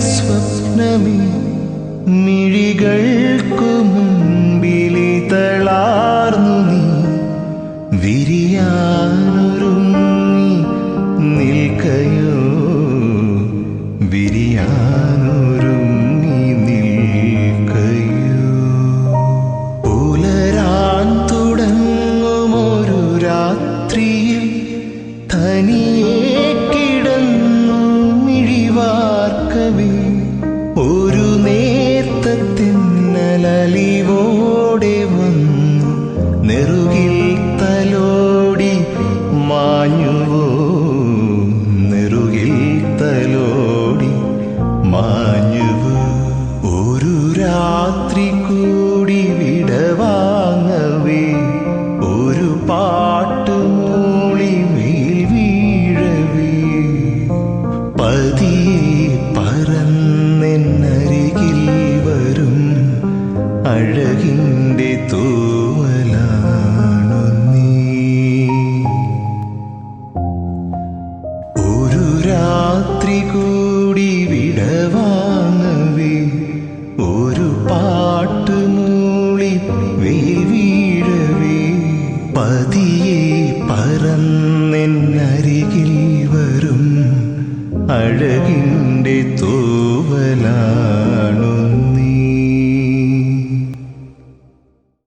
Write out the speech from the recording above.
സ്വപ്നമേ മിഴികൾക്കു മുൻപിലി തളാർന്നു നീ വിരിയാനൊരുങ്ങി നിൽക്കയോ വിരിയാനൊരുങ്ങി നിൽക്കയോ പുലരാൻ തുടങ്ങുമൊരു രാത്രിയിൽ തനിയെ കിടന്നു മിഴിവാർക്കവേ ഒരു നേർത്ത തെന്നലലിവോടെ വന്നു നെറുകിൽ തലോടി മാഞ്ഞുവോ നെറുകിൽ തലോടി മാഞ്ഞുവോ ഒരു രാത്രി കൂടി വിടവാങ്ങവേ ഒരു പാട്ട് മൂളി മേൽ വീഴവേ പതിയെ പറന്നെന്നരികിൽ വരും അഴകിൻ്റെ തൂവലാണു നീ ഒരു രാത്രി കൂടി വിടവാങ്ങവേ ഒരു പാട്ട് മൂളി വെയിൽ വീഴവേ പതിയെ പറന്നെന്നരികിൽ വരും അഴകിൻ്റെ തൂവലാ